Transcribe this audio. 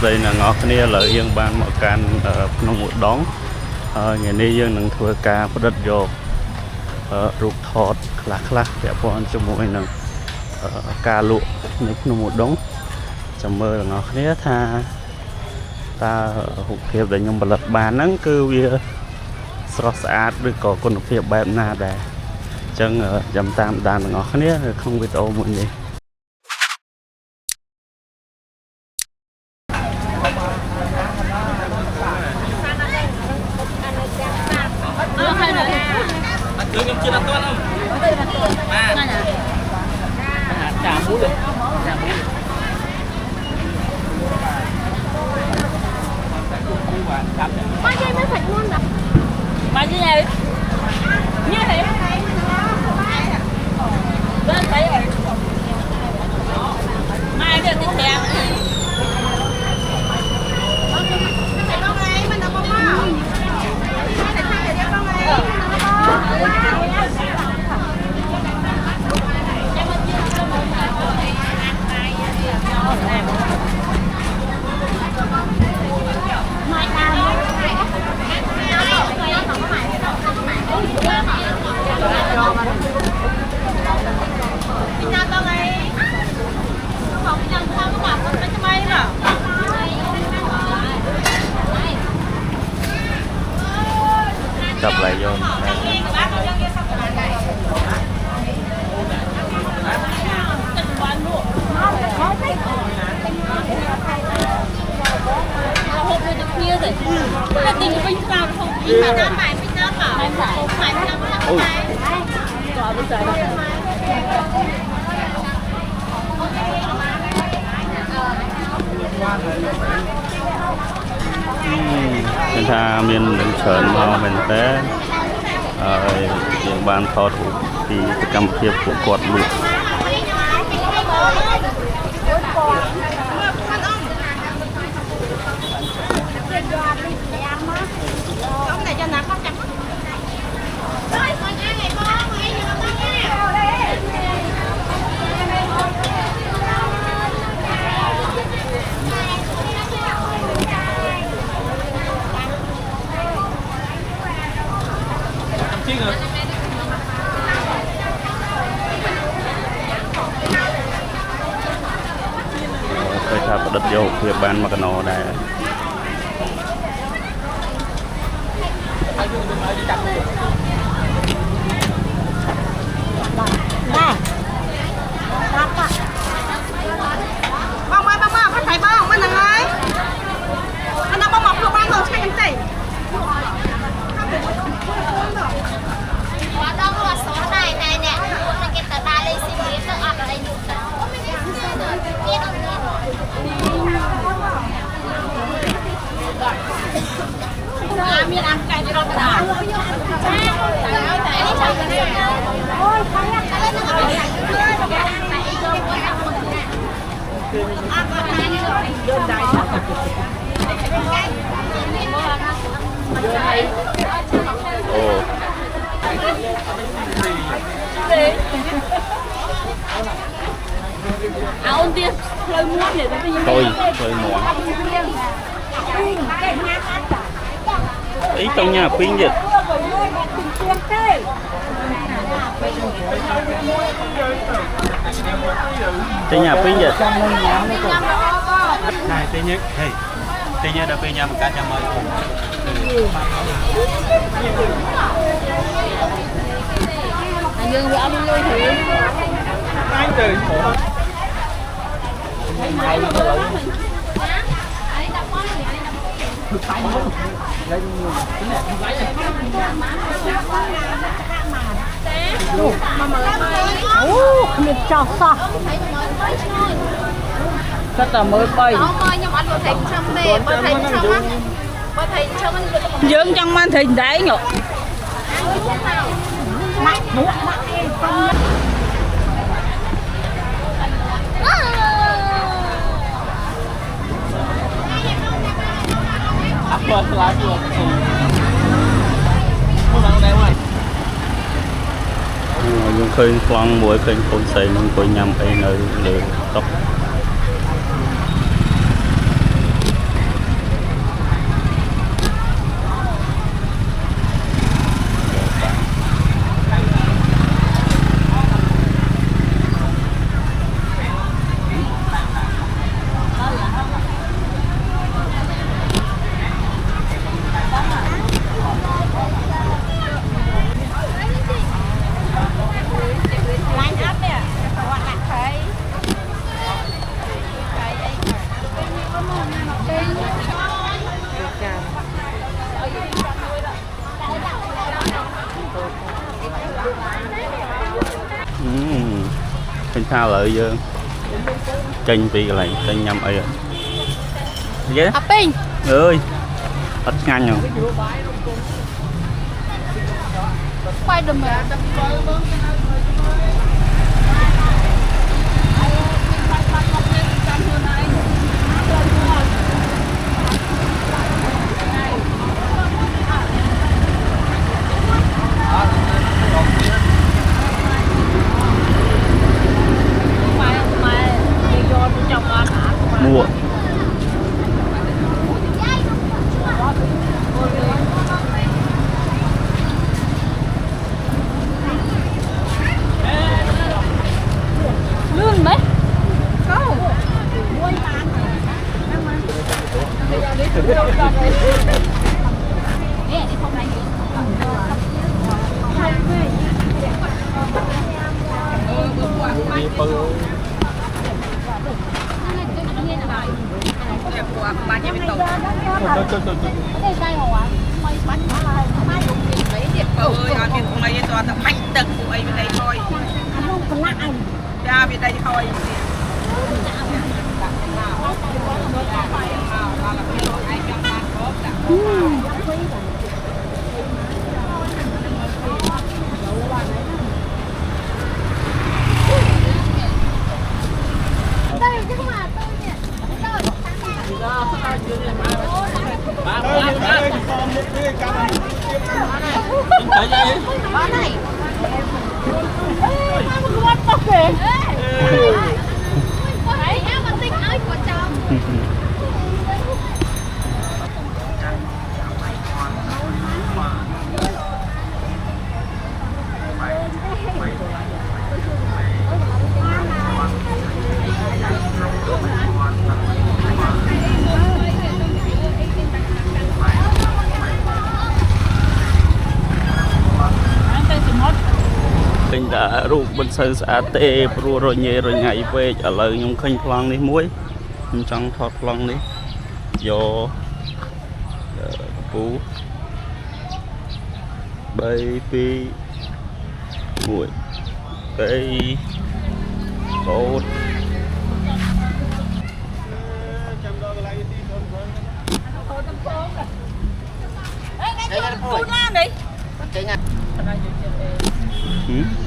đây là ngõ kia lợi dương ban mọi can nông một đón ngày nay dương nâng thua ca phát đất vô rụt thọt khá để bọn cho mỗi nâng ca lụa nông một đón chầm mơ là ngõ kia tha ta hụt hiệp để nhung bật lật bàn nắng cứ việc sọt sạt được có con phiệp bẹp na để chân dầm tam đàn ngõ kia không biết ô mọi gì Ba dây mới thịt luôn nè. Ba dây này. Như thế. Lên thấy rồi. Mai đưa tiếp theo. Thịt con ấy mình đâu có bao. Thịt thằng này con ấy. tập lại vô mình tha miền đường sườn mà mình té những bàn thọt thì cầm thiệp của quạt lụa phải thật đất vô thiệp bàn mà cái nó đây bông ơi, có phải bông, mình ơi. Anh đã bông mọc được bao giờ cho em chỉnh. Đâu có số này này nè, mình cái tờ đai lên xin biết nó ở đây nhục đó. Miền ăn cay cho nó đã. Ôi, không ăn cái nó ở đây. ồ Ôn tiền lời muốn để tôi hơi muộn ý trong nhà pin dịch trong nhà pin dịch này tí nhất thì tí nhất đã pin nhà một cái cho mời dương vợ đi lui thử anh từ mình cho sao rất là mới bay dương trong màn thịnh đấy nhở dùng khơi khoang muối khơi con xây mình coi nhầm hay nơi lửa tóc Mình tha lợi dương chanh vì cái này chanh nhâm ấy ghé Pin ơi ít ngang rồi quay đùm mà mua lươn mấy bà nhà mình tàu ơi ở miền Trung này toàn là bánh tật của ấy bên đây thôi ra bên đây thôi Ba này. Con bọc kìa. Đấy, em mà tinh ơi của chồng. Mình đã rụt bên sân xã tê pro rồi nhẹ rồi nhảy về ở lời nhung khinh phong đi muối mình trong thoát phong đi vô phú baby muối cây cột Cô Lan đấy. ừ?